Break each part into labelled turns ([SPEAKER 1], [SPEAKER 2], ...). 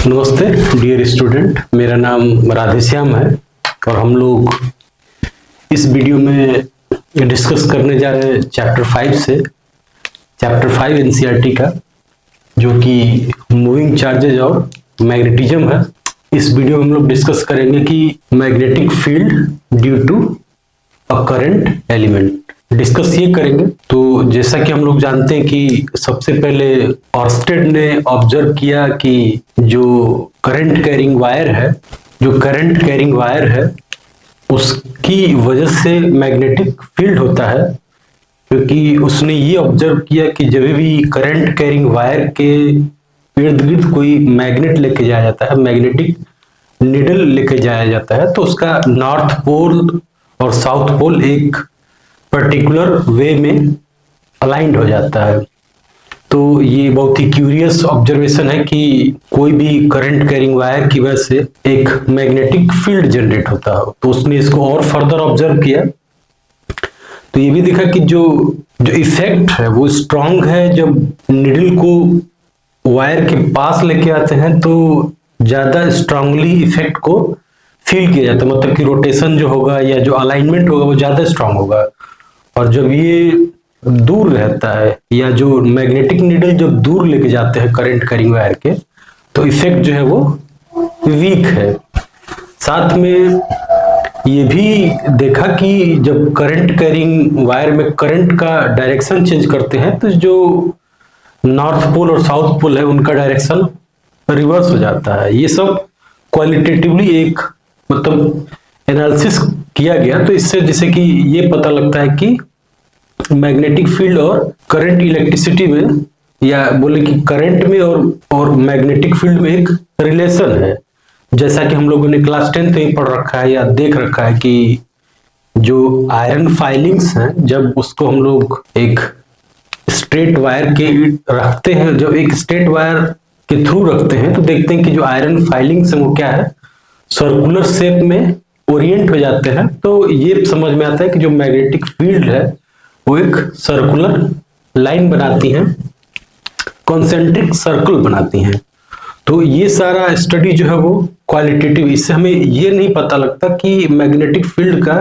[SPEAKER 1] नमस्ते dear student, मेरा नाम राधेश्याम है और हम लोग इस वीडियो में डिस्कस करने जा रहे हैं चैप्टर 5 से। चैप्टर 5 एनसीईआरटी का, जो कि मूविंग चार्जेज और मैग्नेटिज्म है। इस वीडियो में हम लोग डिस्कस करेंगे कि magnetic field due to a current element discuss ये करेंगे। तो जैसा कि हम लोग जानते हैं कि सबसे पहले ऑर्स्टेड ने ऑब्जर्व किया कि जो करंट कैरिंग वायर है उसकी वजह से मैग्नेटिक फील्ड होता है, क्योंकि उसने ये ऑब्जर्व किया कि जब भी करंट कैरिंग वायर के इर्द गिर्द कोई मैग्नेट लेके जाया जाता है, मैग्नेटिक निडल लेके जाया जाता है, तो उसका नॉर्थ पोल और साउथ पोल एक पर्टिकुलर वे में अलाइंड हो जाता है। तो ये बहुत ही क्यूरियस ऑब्जर्वेशन है कि कोई भी करंट कैरिंग वायर की वजह से एक मैग्नेटिक फील्ड जनरेट होता है। तो उसने इसको और फर्दर ऑब्जर्व किया, तो ये भी देखा कि जो इफेक्ट है वो स्ट्रांग है। जब निडल को वायर के पास लेके आते हैं तो ज्यादा स्ट्रांगली इफेक्ट को फील किया जाता है, मतलब कि रोटेशन जो होगा या जो अलाइनमेंट होगा वो ज्यादा स्ट्रांग होगा। और जब ये दूर रहता है या जो मैग्नेटिक नीडल जब दूर लेके जाते हैं करंट कैरिंग वायर के, तो इफेक्ट जो है वो वीक है। साथ में ये भी देखा कि जब करंट कैरिंग वायर में करंट का डायरेक्शन चेंज करते हैं तो जो नॉर्थ पोल और साउथ पोल है उनका डायरेक्शन रिवर्स हो जाता है। ये सब क्वालिटेटिवली एक मतलब एनालिसिस किया गया। तो इससे जैसे कि ये पता लगता है कि मैग्नेटिक फील्ड और करंट इलेक्ट्रिसिटी में, या बोले कि करंट में और मैग्नेटिक फील्ड में एक रिलेशन है। जैसा कि हम लोगों ने क्लास 10th में पढ़ रखा है या देख रखा है कि जो आयरन फाइलिंग्स हैं, जब उसको हम लोग एक स्ट्रेट वायर के रखते हैं, जब एक स्ट्रेट वायर के थ्रू रखते हैं, तो देखते हैं कि जो आयरन फाइलिंग्स हैं वो क्या है, सर्कुलर शेप में ओरिएंट हो जाते हैं। तो ये समझ में आता है कि जो मैग्नेटिक फील्ड है वो एक सर्कुलर लाइन बनाती हैं, कॉन्सेंट्रिक सर्कल बनाती हैं। तो ये सारा स्टडी जो है वो क्वालिटेटिव, इससे हमें ये नहीं पता लगता कि मैग्नेटिक फील्ड का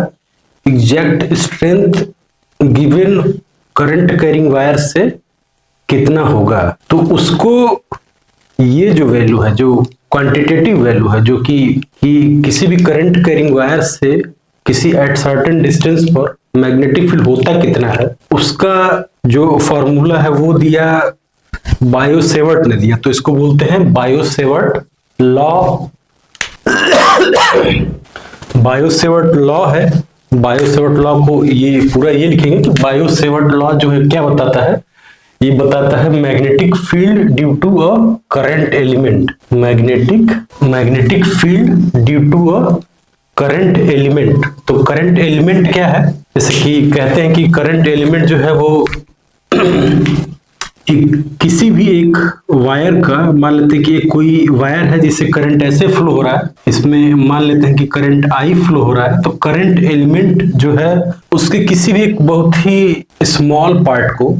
[SPEAKER 1] exact strength given current carrying wire से कितना होगा। तो उसको ये जो वैल्यू है, जो क्वांटिटेटिव वैल्यू है, जो कि किसी भी करंट कैरिंग वायर से किसी एट सर्टेन डिस्टेंस पर मैग्नेटिक फील्ड होता कितना है, उसका जो फॉर्मूला है वो दिया बायो-सेवर्ट ने दिया। तो इसको बोलते हैं बायो-सेवर्ट लॉ। बायो-सेवर्ट लॉ है। बायो-सेवर्ट लॉ को ये पूरा ये लिखेंगे कि बायो-सेवर्ट लॉ जो है क्या बताता है, ये बताता है magnetic field due to a current element. Magnetic field due to a current element. तो करंट एलिमेंट क्या है, जैसे कि कहते हैं कि करंट एलिमेंट जो है वो किसी भी एक वायर का, मान लेते हैं कि एक कोई वायर है जिससे करंट ऐसे फ्लो हो रहा है, इसमें मान लेते हैं कि करंट आई फ्लो हो रहा है। तो करंट एलिमेंट जो है उसके किसी भी एक बहुत ही स्मॉल पार्ट को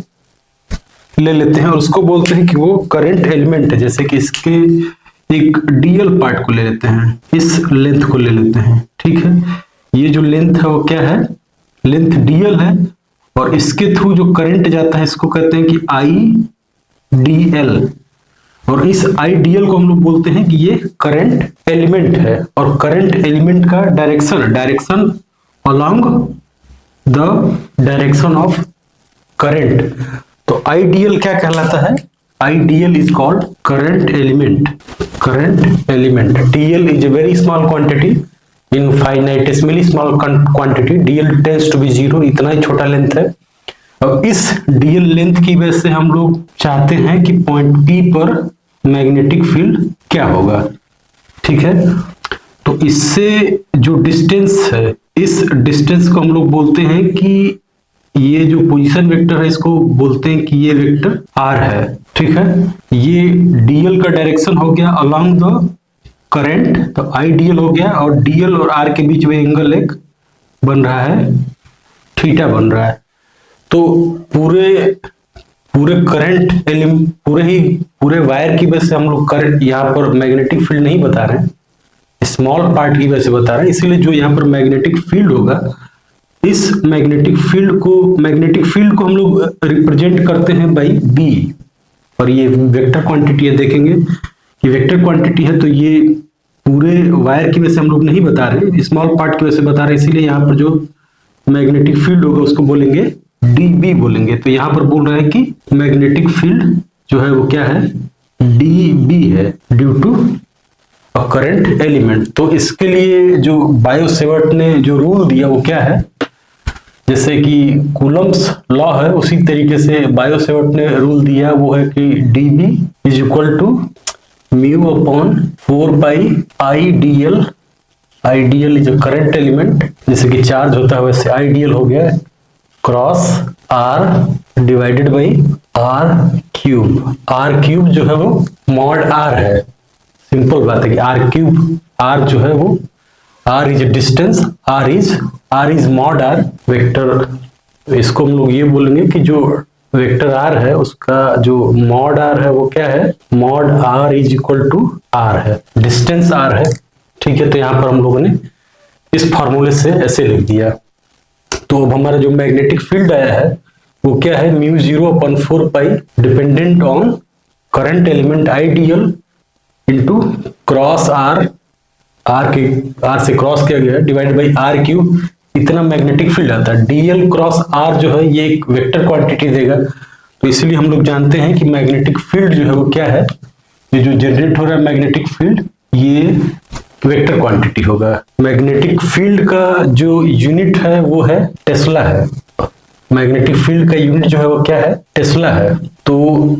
[SPEAKER 1] ले लेते हैं और उसको बोलते हैं कि वो करंट एलिमेंट है। जैसे कि इसके एक डीएल पार्ट को ले लेते हैं, इस लेंथ को ले लेते हैं, ठीक है। ये जो लेंथ है वो क्या है, लेंथ डीएल है, और इसके थ्रू जो करंट जाता है इसको कहते हैं कि आई डीएल, और इस आई डीएल को हम लोग बोलते हैं कि ये करंट एलिमेंट है। और करंट एलिमेंट का direction along the direction of current. तो आईडीएल क्या कहलाता है, IDL is called current element. DL is a very small quantity, infinitesimally small quantity. DL tends to be 0, इतना ही छोटा लेंथ है। अब इस DL लेंथ की वजह से हम लोग चाहते हैं कि पॉइंट P पर मैग्नेटिक फील्ड क्या होगा, ठीक है। तो इससे जो डिस्टेंस है, इस डिस्टेंस को हम लोग बोलते हैं कि ये जो पोजीशन वेक्टर है इसको बोलते हैं कि ये वेक्टर R है, ठीक है। ये DL का डायरेक्शन हो गया अलोंग द करंट, तो IDL हो गया, और DL और R के बीच में एंगल एक बन रहा है, थीटा बन रहा है। तो पूरे पूरे करंट एलिमेंट पूरे वायर की वजह से हम लोग करंट यहाँ पर मैग्नेटिक फील्ड नहीं बता रहे हैं, स्मॉल पार्ट की वजह से बता रहे हैं। इसीलिए जो यहाँ पर मैग्नेटिक फील्ड होगा, इस मैग्नेटिक फील्ड को हम लोग रिप्रेजेंट करते हैं बाई बी, और ये वेक्टर क्वांटिटी है। देखेंगे कि वेक्टर क्वांटिटी है, तो ये पूरे वायर की वजह से हम लोग नहीं बता रहे, स्मॉल पार्ट की वजह से बता रहे हैं। इसीलिए यहाँ पर जो मैग्नेटिक फील्ड होगा उसको बोलेंगे डीबी बोलेंगे। तो यहाँ पर बोल रहे हैं कि मैग्नेटिक फील्ड जो है वो क्या है, डीबी है, due to a current element. तो इसके लिए जो बायो-सेवर्ट ने जो रूल दिया वो क्या है, जैसे कि कूलम्ब्स लॉ है, उसी तरीके से बायो-सेवर्ट ने रूल दिया, वो है कि dB is equal to mu upon 4 pi IDL। IDL is a current element, जैसे कि चार्ज होता है वैसे आइडियल हो गया, cross R divided by R cube जो है वो मॉड R है। सिंपल बात है कि R जो है वो R is distance, R is mod R vector. इसको हम लोग ये बोलेंगे कि जो वेक्टर R है उसका जो मॉड R है वो क्या है, mod R is equal to R है, डिस्टेंस R है। ठीक है, तो यहाँ पर हम लोगों ने इस फॉर्मूले से ऐसे लिख दिया। तो अब हमारा जो मैग्नेटिक फील्ड आया है वो क्या है, mu 0/4 pi dependent on current element ideal into cross R से क्रॉस किया गया डिवाइड बाई R क्यूब, इतना मैग्नेटिक फील्ड आता है। DL क्रॉस R जो है ये एक वेक्टर क्वांटिटी देगा, तो इसलिए हम लोग जानते हैं कि मैग्नेटिक फील्ड जो है वो क्या है, ये जो जनरेट हो रहा है मैग्नेटिक फील्ड ये वेक्टर क्वांटिटी होगा। मैग्नेटिक फील्ड का जो यूनिट है वो है टेस्ला है, मैग्नेटिक फील्ड का यूनिट जो है वो क्या है, टेस्ला है। तो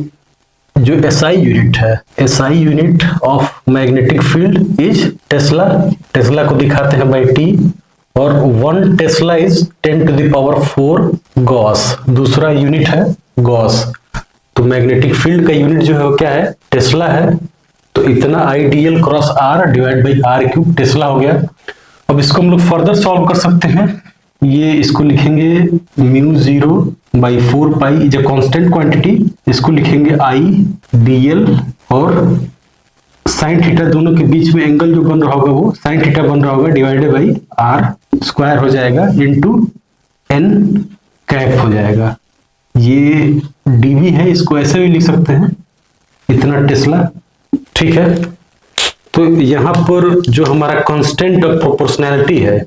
[SPEAKER 1] जो SI यूनिट है, SI unit of magnetic field is Tesla को दिखाते हैं बाई T, और 1 टेस्ला इज 10⁴ गॉस, दूसरा यूनिट है गॉस। तो मैग्नेटिक फील्ड का यूनिट जो है वो क्या है, टेस्ला है। तो इतना IDL cross R divide by R cube Tesla हो गया। अब इसको हम लोग फर्दर सॉल्व कर सकते हैं, ये इसको लिखेंगे mu 0/4 pi is a constant quantity, इसको लिखेंगे IDL, और साइन थीटा दोनों के बीच में एंगल जो बन रहा होगा वो साइन थीटा बन रहा होगा डिवाइडेड बाई R स्क्वायर हो जाएगा इनटू n कैप हो जाएगा। ये dB है, इसको ऐसे भी लिख सकते हैं, इतना टेस्ला। ठीक है, तो यहाँ पर जो हमारा कांस्टेंट ऑफ प्रोपोर्शनैलिटी है,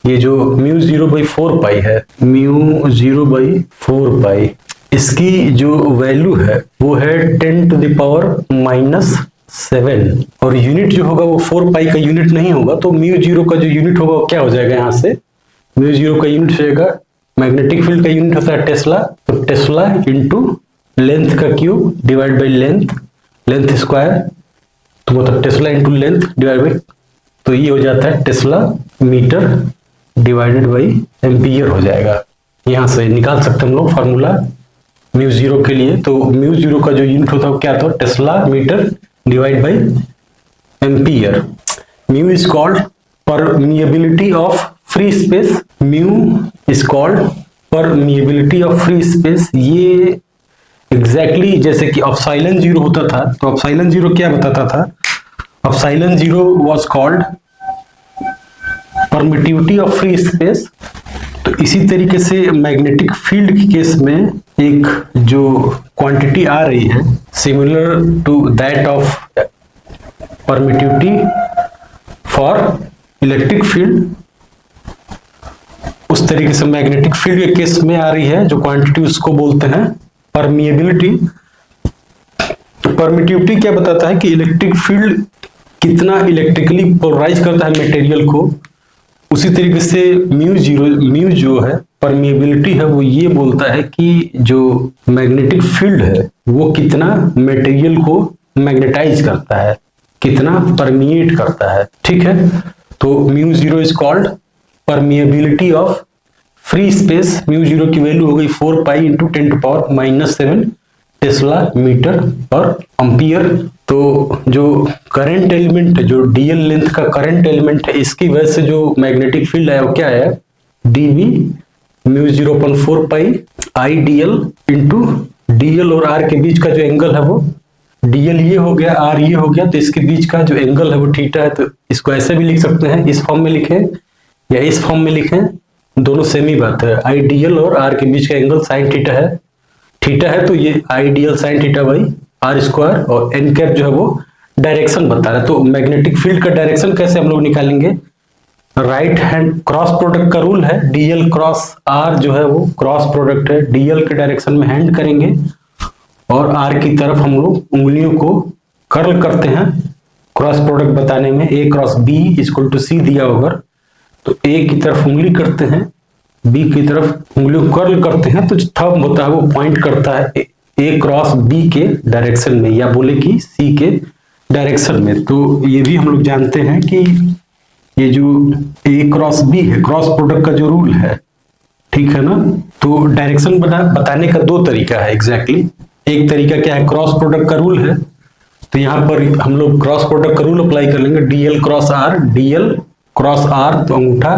[SPEAKER 1] ये जो म्यू 0/4 पाई है, म्यू 0/4 पाई, इसकी जो वैल्यू है वो है 10⁻⁻7, और यूनिट जो होगा वो 4 पाई का यूनिट नहीं होगा, तो म्यू 0 का जो यूनिट होगा वो क्या हो जाएगा, यहाँ से म्यू 0 का यूनिट हो जाएगा, मैग्नेटिक फील्ड का यूनिट होता है टेस्ला, तो टेस्ला इंटू लेंथ का cube divide by length square, तो मतलब tesla into length divide by, तो ये हो जाता है tesla metre divided by ampere हो जाएगा। यहाँ से निकाल सकते हैं हम लोग फार्मूला म्यू 0 के लिए। तो म्यू 0 का जो यूनिट होता है क्या था, tesla metre divide by ampere. Mu is called permeability of free space, mu is called permeability of free space. ये एग्जैक्टली जैसे कि एप्सिलॉन 0 होता था, तो एप्सिलॉन 0 क्या बताता था, epsilon 0 was called permittivity of free space. तो इसी तरीके से मैग्नेटिक फील्ड के केस में एक जो क्वांटिटी आ रही है similar to that of permittivity for electric field, उस तरीके से मैग्नेटिक फील्ड के केस में आ रही है जो क्वांटिटी, उसको बोलते हैं परमिएबिलिटी। परमिटिविटी क्या बताता है कि इलेक्ट्रिक फील्ड कितना इलेक्ट्रिकली पोलराइज करता है मटेरियल को, उसी तरीके से म्यू जो है परमिएबिलिटी है वो ये बोलता है कि जो मैग्नेटिक फील्ड है वो कितना मटेरियल को मैग्नेटाइज करता है, कितना परमिएट करता है। ठीक है, तो mu 0 is called permeability of free space. Mu 0 की वैल्यू हो गई 4 पाई इंटू 10⁻⁻7 टेस्ला मीटर पर एम्पियर। तो जो करंट एलिमेंट है, जो DL लेंथ का करंट एलिमेंट है, इसकी वजह से जो मैग्नेटिक फील्ड है वो क्या है, dB म्यू 0/4 पाई IDL इंटू डीएल और आर के बीच का जो एंगल है वो डीएल ये हो गया, आर ये हो गया, तो इसके बीच का जो एंगल है वो थीटा है। तो इसको ऐसे भी लिख सकते हैं, इस फॉर्म में लिखें या इस फॉर्म में लिखें, दोनों सेम ही बात है। आई डीएल और आर के बीच का एंगल साइन थीटा है, थीटा है तो ये I DL sine theta by R square, और एन कैप जो है वो डायरेक्शन बता रहा है। तो मैग्नेटिक फील्ड का डायरेक्शन कैसे हम लोग निकालेंगे? राइट हैंड क्रॉस प्रोडक्ट का रूल है, डीएल क्रॉस आर जो है वो क्रॉस प्रोडक्ट है, डीएल के डायरेक्शन में हैंड करेंगे और आर की तरफ हम लोग उंगलियों को कर्ल करते हैं। क्रॉस प्रोडक्ट बताने में ए क्रॉस बी इक्वल टू सी दिया होगा, तो ए की तरफ उंगली करते हैं, बी की तरफ उंगली कर्ल करते हैं, तो जो थंब होता है वो पॉइंट करता है ए क्रॉस बी के डायरेक्शन में, या बोले कि सी के डायरेक्शन में। तो ये भी हम लोग जानते हैं कि ये जो ए क्रॉस बी है, क्रॉस प्रोडक्ट का जो रूल है, ठीक है ना। तो डायरेक्शन बताने का दो तरीका है एग्जैक्टली। एक तरीका क्या है, क्रॉस प्रोडक्ट का रूल है, तो यहाँ पर हम लोग क्रॉस प्रोडक्ट का रूल अप्लाई कर लेंगे, DL cross R, DL cross R, तो अंगूठा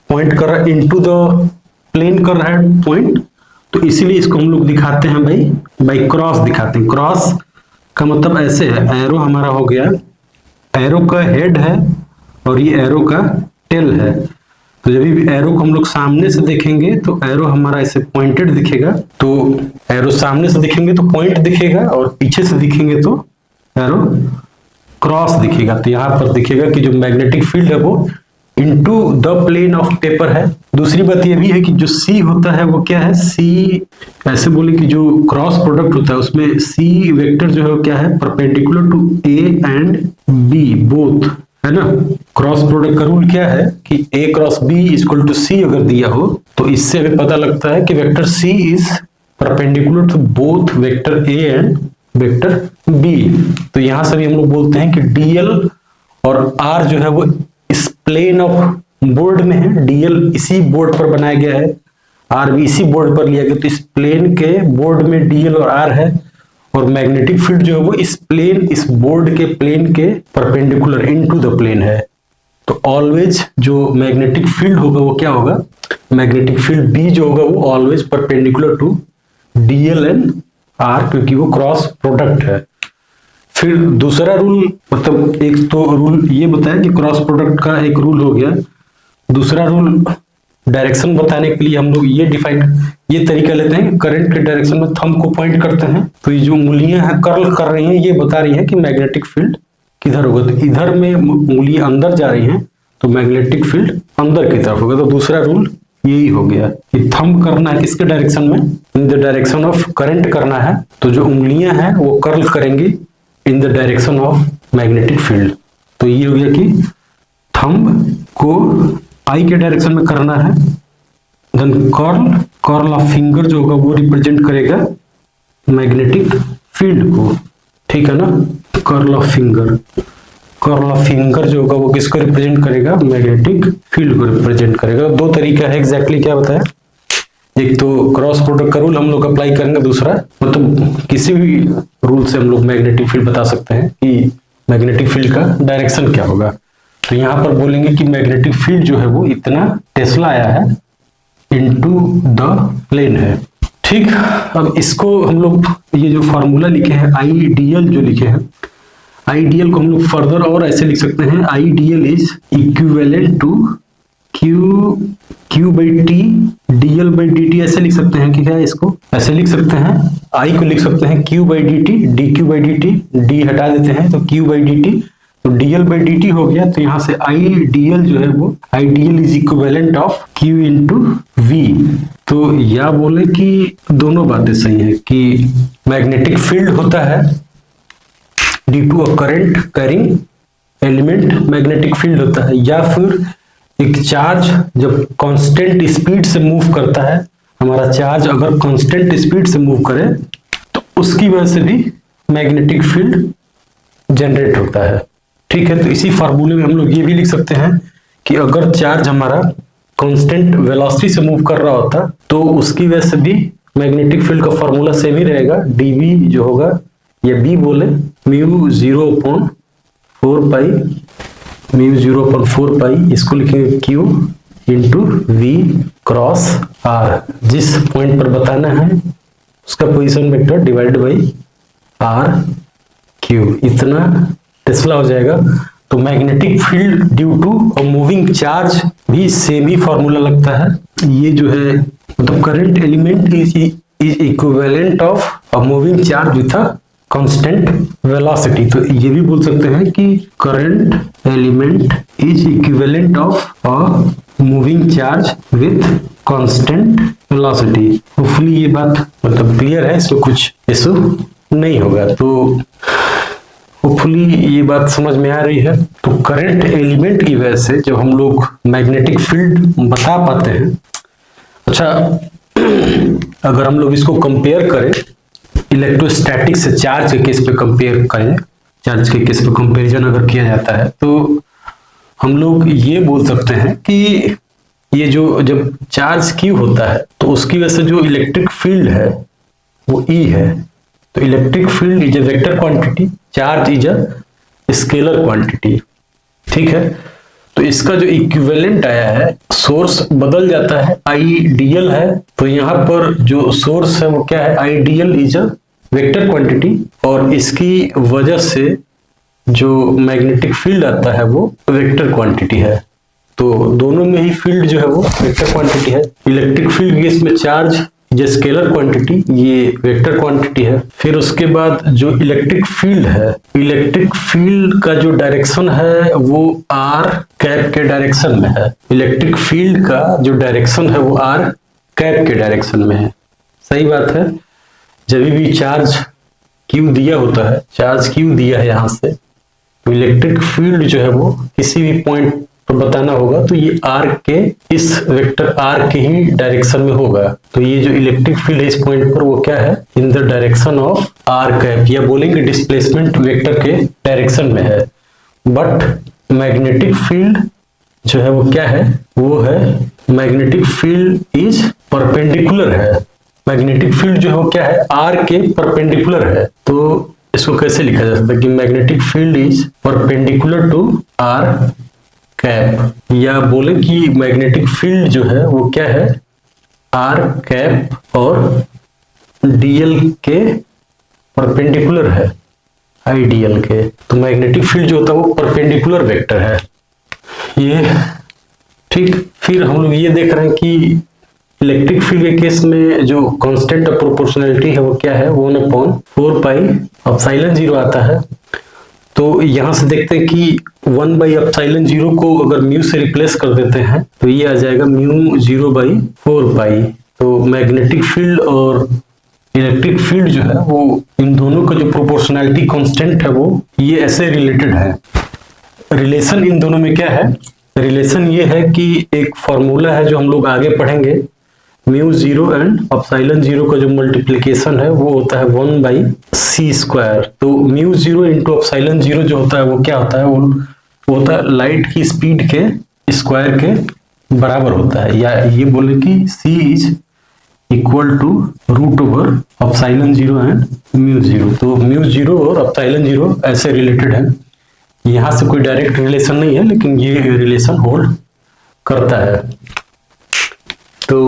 [SPEAKER 1] पॉइंट कर रहा है इनटू द प्लेन कर रहा है पॉइंट, तो इसीलिए इसको हम लोग दिखाते हैं भाई क्रॉस दिखाते हैं। क्रॉस का मतलब ऐसे है, एरो हमारा हो गया, एरो का हेड है और ये एरो का टेल है। तो जब भी एरो को हम लोग सामने से देखेंगे तो एरो हमारा ऐसे पॉइंटेड दिखेगा, तो एरो सामने से दिखेंगे तो पॉइंट दिखेगा, और पीछे से दिखेंगे तो एरो क्रॉस दिखेगा। तो यहाँ पर दिखेगा कि जो मैग्नेटिक फील्ड है वो into the plane of paper है। दूसरी बात ये भी है कि जो सी होता है वो क्या है, सी ऐसे बोले कि जो क्रॉस प्रोडक्ट होता है उसमें सी वेक्टर जो है वो क्या है, perpendicular to A and B both, है ना। क्रॉस प्रोडक्ट का रूल क्या है कि A cross B equal to C अगर दिया हो तो इससे हमें पता लगता है कि vector C is perpendicular to both vector A and vector B. तो यहां से भी हम लोग बोलते हैं कि डीएल और आर जो है वो इस प्लेन ऑफ बोर्ड में है, डीएल इसी बोर्ड पर बनाया गया है, आर भी इसी बोर्ड पर लिया गया, तो इस प्लेन के बोर्ड में डीएल और आर है, और मैग्नेटिक फील्ड जो है वो इस प्लेन, इस बोर्ड के प्लेन के परपेंडिकुलर इनटू द प्लेन है। तो ऑलवेज जो मैग्नेटिक फील्ड होगा वो क्या होगा, मैग्नेटिक फील्ड बी जो होगा वो always perpendicular to DL and R, क्योंकि वो क्रॉस प्रोडक्ट है। फिर दूसरा रूल, मतलब एक तो रूल ये बताया कि क्रॉस प्रोडक्ट का एक रूल हो गया, दूसरा रूल डायरेक्शन बताने के लिए हम लोग ये तरीका लेते हैं, करंट के डायरेक्शन में थंब को पॉइंट करते हैं, तो ये जो उंगलियां हैं कर्ल कर रही हैं ये बता रही है कि मैग्नेटिक फील्ड किधर होगा। तो इधर में उंगलियां अंदर जा रही हैं तो मैग्नेटिक फील्ड अंदर की तरफ होगा। तो दूसरा रूल यही हो गया कि थंब करना है किसके डायरेक्शन में, इन द डायरेक्शन ऑफ करंट करना है, तो जो उंगलियां हैं वो कर्ल करेंगी इन the direction of magnetic field. तो ये हो गया कि थंब को आई के डायरेक्शन में करना है, देन कर्ल ऑफ फिंगर जो होगा वो रिप्रेजेंट करेगा मैग्नेटिक फील्ड को, ठीक है ना। कर्ल ऑफ फिंगर जो होगा वो किसको रिप्रेजेंट करेगा, मैग्नेटिक फील्ड को रिप्रेजेंट करेगा। दो तरीका है एग्जैक्टली क्या बताया, एक तो क्रॉस प्रोडक्ट का रूल हम लोग अप्लाई करेंगे, दूसरा मतलब किसी भी रूल से हम लोग मैग्नेटिक फील्ड बता सकते हैं कि मैग्नेटिक फील्ड का डायरेक्शन क्या होगा। तो यहाँ पर बोलेंगे कि मैग्नेटिक फील्ड जो है वो इतना टेस्ला आया है इनटू द प्लेन है, ठीक। अब इसको हम लोग ये जो फॉर्मूला लिखे हैं आईडीएल जो लिखे हैं, आईडीएल को हम लोग फर्दर और ऐसे लिख सकते हैं, IDL is equivalent to Q by T DL by D T, ऐसे लिख सकते हैं कि क्या इसको ऐसे लिख सकते हैं, आई को लिख सकते हैं Q by D T, D Q by D T, D हटा देते हैं तो क्यू बाई डी टी, तो डीएल बाई डी टी हो गया। तो यहाँ से आई डीएल जो है वो IDL is equivalent of Q into V. तो या बोले कि दोनों बातें सही है कि मैग्नेटिक फील्ड होता है due to a current carrying element magnetic field होता है, या फिर एक चार्ज जब कांस्टेंट स्पीड से मूव करता है, हमारा चार्ज अगर कांस्टेंट स्पीड से मूव करे तो उसकी वजह से भी मैग्नेटिक फील्ड जनरेट होता है, ठीक है। तो इसी फार्मूले में हम लोग ये भी लिख सकते हैं कि अगर चार्ज हमारा कांस्टेंट वेलोसिटी से मूव कर रहा होता तो उसकी वजह से भी मैग्नेटिक फील्ड का फार्मूला सेम ही रहेगा, डीवी जो होगा या बी बोले म्यू 0.4 पाई, इसको लिखेंगे Q into V cross R. जिस पॉइंट पर बताना है उसका position vector divide by R Q, इतना टेस्ला हो जाएगा। तो magnetic field due to a moving charge भी सेम ही फॉर्मूला लगता है। ये जो है मतलब current element is equivalent of a moving charge with a constant velocity. तो ये भी बोल सकते हैं कि current element is equivalent of a moving charge with constant velocity. Hopefully ये बात मतलब क्लियर है, इसमें कुछ इशू नहीं होगा। तो होपफुली ये बात समझ में आ रही है। तो करंट एलिमेंट की वजह से जब हम लोग मैग्नेटिक फील्ड बता पाते हैं। अच्छा, अगर हम लोग इसको कंपेयर करें इलेक्ट्रोस्टैटिक से, चार्ज के केस पे कंपेयर करें, चार्ज के केस पे कंपैरिजन अगर किया जाता है तो हम लोग ये बोल सकते हैं कि ये जो जब चार्ज क्यू होता है तो उसकी वजह से जो इलेक्ट्रिक फील्ड है वो ई है। तो electric field is a vector quantity, charge is a scalar quantity, ठीक है। तो इसका जो इक्विवेलेंट आया है, सोर्स बदल जाता है, आइडियल है। तो यहाँ पर जो सोर्स है वो क्या है, ideal is a vector quantity, और इसकी वजह से जो मैग्नेटिक फील्ड आता है वो वेक्टर क्वांटिटी है। तो दोनों में ही फील्ड जो है वो वेक्टर क्वांटिटी है। इलेक्ट्रिक फील्ड केस में चार्ज जो स्केलर क्वांटिटी, ये वेक्टर क्वांटिटी है। फिर उसके बाद जो इलेक्ट्रिक फील्ड है, इलेक्ट्रिक फील्ड का जो डायरेक्शन है वो आर कैप के डायरेक्शन में है। इलेक्ट्रिक फील्ड का जो डायरेक्शन है वो आर कैप के डायरेक्शन में है। सही बात है। जब भी चार्ज क्यू दिया होता है, चार्ज क्यू दिया है यहाँ से, तो इलेक्ट्रिक फील्ड जो है वो किसी भी पॉइंट पर बताना होगा तो ये आर के, इस वेक्टर आर के ही डायरेक्शन में होगा। तो ये जो इलेक्ट्रिक फील्ड है इस पॉइंट पर वो क्या है, in the direction of R cap, या बोलेंगे डिस्प्लेसमेंट वेक्टर के डायरेक्शन में है। बट मैग्नेटिक फील्ड जो है वो क्या है, वो है मैग्नेटिक फील्ड इज परपेंडिकुलर है। मैग्नेटिक फील्ड जो है वो क्या है, आर के परपेंडिकुलर है। तो इसको कैसे लिखा जा सकता है कि magnetic field is perpendicular to R cap, या बोले कि मैग्नेटिक फील्ड जो है वो क्या है, आर कैप और डीएल के परपेंडिकुलर है, आइडियल के। तो मैग्नेटिक फील्ड जो होता है वो परपेंडिकुलर वेक्टर है ये, ठीक। फिर हम लोग ये देख रहे हैं कि इलेक्ट्रिक फील्ड के केस में जो कांस्टेंट ऑफ प्रोपोर्शनैलिटी है वो क्या है, 1/4 पाई एप्सिलॉन 0 आता है। तो यहां से देखते हैं कि 1/एप्सिलॉन 0 को अगर म्यू से रिप्लेस कर देते हैं तो ये आ जाएगा म्यू 0/4 पाई। तो मैग्नेटिक फील्ड और इलेक्ट्रिक फील्ड जो है वो इन दोनों का जो प्रोपोर्शनैलिटी कांस्टेंट है वो ये ऐसे रिलेटेड है। रिलेशन इन दोनों में क्या है, रिलेशन ये है कि एक फॉर्मूला है जो हम लोग आगे पढ़ेंगे, म्यू 0 एंड एप्सिलॉन 0 का जो मल्टीप्लिकेशन है वो होता है 1/c²। तो म्यू 0 इंटू एप्सिलॉन 0 जो होता है वो क्या होता है, वो होता है लाइट की स्पीड के स्क्वायर के बराबर होता है, या ये बोले कि c is equal to √over epsilon 0 and mu 0। तो म्यू 0 और एप्सिलॉन 0 ऐसे रिलेटेड है। यहां से कोई डायरेक्ट रिलेशन नहीं है लेकिन ये रिलेशन होल्ड करता है। तो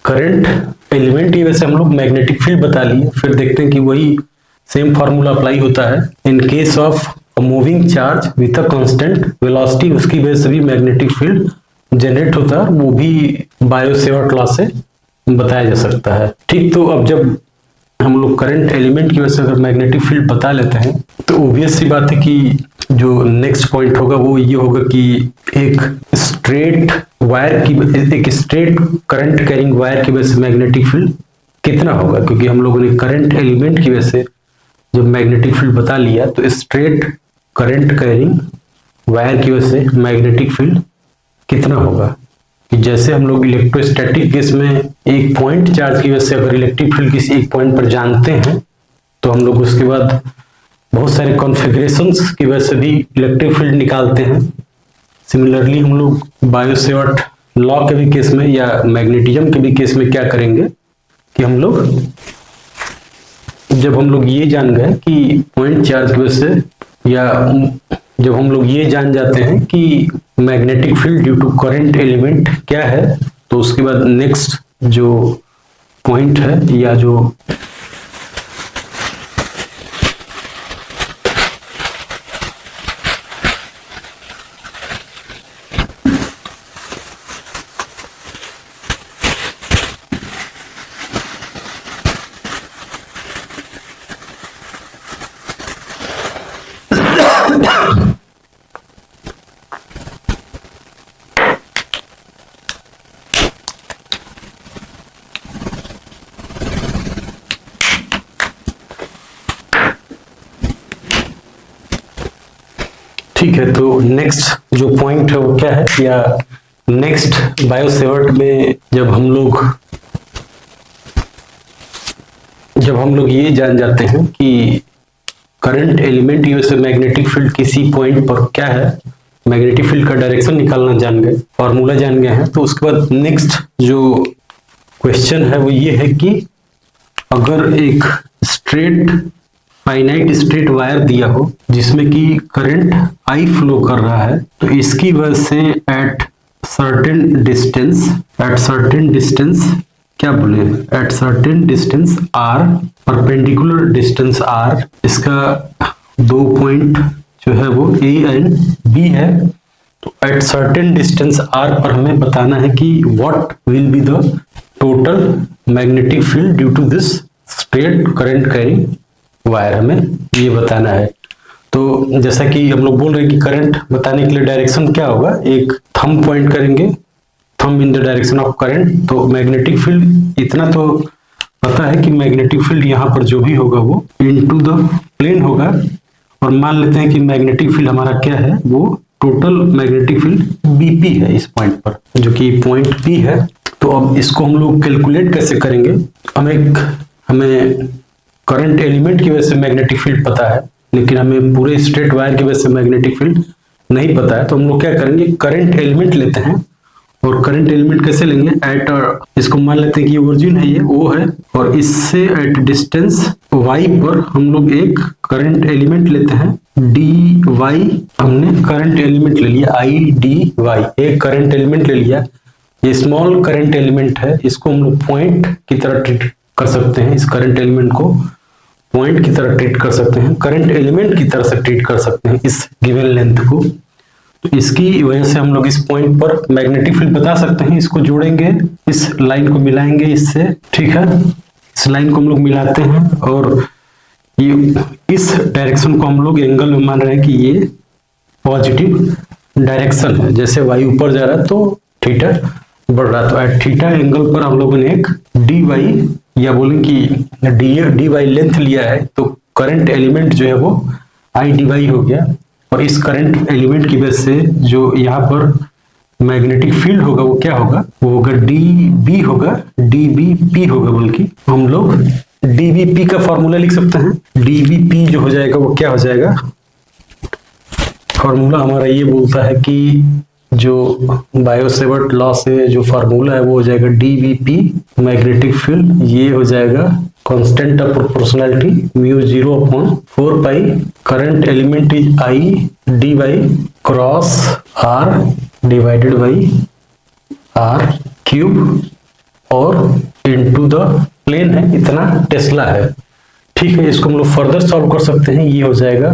[SPEAKER 1] करंट एलिमेंट की वजह से हम लोग मैग्नेटिक फील्ड बता लिए। फिर देखते हैं कि वही सेम फार्मूला अप्लाई होता है in case of a moving charge with a constant velocity, उसकी वजह से भी मैग्नेटिक फील्ड जनरेट होता है, वो भी बायो-सेवर्ट लॉ से बताया जा सकता है, ठीक। तो अब जब हम लोग करंट एलिमेंट की वजह से अगर मैग्नेटिक फील्ड बता लेते हैं तो ऑब्वियस सी बात है कि जो नेक्स्ट पॉइंट होगा वो ये होगा कि एक स्ट्रेट वायर की, एक स्ट्रेट करंट कैरिंग वायर की वजह से मैग्नेटिक फील्ड कितना होगा, क्योंकि हम लोगों ने करंट एलिमेंट की वजह से जब मैग्नेटिक फील्ड बता लिया तो स्ट्रेट करंट कैरिंग वायर की वजह से मैग्नेटिक फील्ड कितना होगा। कि जैसे हम लोग इलेक्ट्रोस्टैटिक केस में एक पॉइंट चार्ज की वजह से अगर इलेक्ट्रिक फील्ड किसी एक पॉइंट पर जानते हैं तो हम लोग उसके बाद बहुत सारे कॉन्फ़िगरेशंस की वजह से भी इलेक्ट्रिक फील्ड निकालते हैं। सिमिलरली हम लोग बायो-सेवर्ट लॉ के भी केस में या मैग्नेटिज्म के भी केस में क्या करेंगे कि हम लोग जब हम लोग ये जान गए कि पॉइंट चार्ज की वजह से, या जब हम लोग ये जान जाते हैं कि magnetic field due to current element क्या है, तो उसके बाद नेक्स्ट जो पॉइंट है या जो ठीक है, तो नेक्स्ट जो पॉइंट है वो क्या है, या नेक्स्ट बायोसेवर्ट में जब हम लोग ये जान जाते हैं कि current element USA magnetic field किसी पॉइंट पर क्या है, मैग्नेटिक फील्ड का डायरेक्शन निकालना जान गए, फॉर्मूला जान गए हैं, तो उसके बाद नेक्स्ट जो क्वेश्चन है वो ये है कि अगर एक फाइनाइट स्ट्रेट वायर दिया हो जिसमें कि करंट आई फ्लो कर रहा है, तो इसकी वजह से एट सर्टेन डिस्टेंस क्या बोले, at certain distance R, perpendicular distance R, इसका 2 पॉइंट जो है वो ए एंड बी है, तो एट सर्टेन डिस्टेंस आर पर हमें बताना है कि what will be the total magnetic field due to this straight current carrying wire, हमें ये बताना है। तो जैसा कि हम लोग बोल रहे हैं कि करंट बताने के लिए डायरेक्शन क्या होगा, एक थंब पॉइंट करेंगे, thumb in the direction of current, तो मैग्नेटिक फील्ड इतना तो पता है कि मैग्नेटिक फील्ड यहाँ पर जो भी होगा वो इनटू द प्लेन होगा, और मान लेते हैं कि मैग्नेटिक फील्ड हमारा क्या है, वो टोटल मैग्नेटिक फील्ड बीपी है इस पॉइंट पर, जो कि पॉइंट पी है। तो अब इसको हम लोग कैलकुलेट कैसे करेंगे, हमें करंट एलिमेंट की वजह से मैग्नेटिक फील्ड पता है, लेकिन हमें पूरे स्ट्रेट वायर की वजह से मैग्नेटिक फील्ड नहीं पता है, तो हम लोग क्या करेंगे, करंट एलिमेंट लेते हैं, और करंट एलिमेंट कैसे लेंगे, इसको मान लेते हैं कि ओरिजिन है, ये ओ है, और इससे एट डिस्टेंस y पर हम लोग एक करंट एलिमेंट लेते हैं dy, हमने करंट एलिमेंट ले लिया i dy, एक करंट एलिमेंट ले लिया, ये स्मॉल करंट एलिमेंट है, इसको हम लोग पॉइंट की तरह ट्रीट कर सकते हैं, इस करंट एलिमेंट को पॉइंट की तरह ट्रीट कर सकते हैं, करंट एलिमेंट की तरह से ट्रीट कर सकते हैं इस गिवन लेंथ को। तो इसकी वजह से हम लोग इस पॉइंट पर मैग्नेटिक फील्ड बता सकते हैं, इसको जोड़ेंगे, इस लाइन को मिलाएंगे इससे, ठीक है, इस लाइन को हम लोग मिलाते हैं, और ये इस डायरेक्शन को हम लोग एंगल में मान रहे हैं कि ये पॉजिटिव डायरेक्शन है, जैसे वाई ऊपर जा रहा है तो थीटा बढ़ रहा है, तो एट थीटा एंगल पर हम लोगों ने एक डी वाई, या बोलें कि डी वाई लेंथ लिया है, तो करंट एलिमेंट जो है वो आई डी वाई हो गया, और इस करंट एलिमेंट की वजह से जो यहाँ पर मैग्नेटिक फील्ड होगा वो क्या होगा, वो होगा डी बी होगा, डी बी पी होगा, बल्कि हम लोग डी बी पी का फॉर्मूला लिख सकते हैं, डी बी पी जो हो जाएगा वो क्या हो जाएगा, फॉर्मूला हमारा ये बोलता है कि जो बायोसेवर्ट लॉ से जो फार्मूला है वो हो जाएगा D B P magnetic field, ये हो जाएगा constant of proportionality mu 0/4 pi, current element is I D Y cross R divided by R cube, और इनटू द प्लेन है, इतना टेस्ला है, ठीक है। इसको हम लोग फर्दर सॉल्व कर सकते हैं, ये हो जाएगा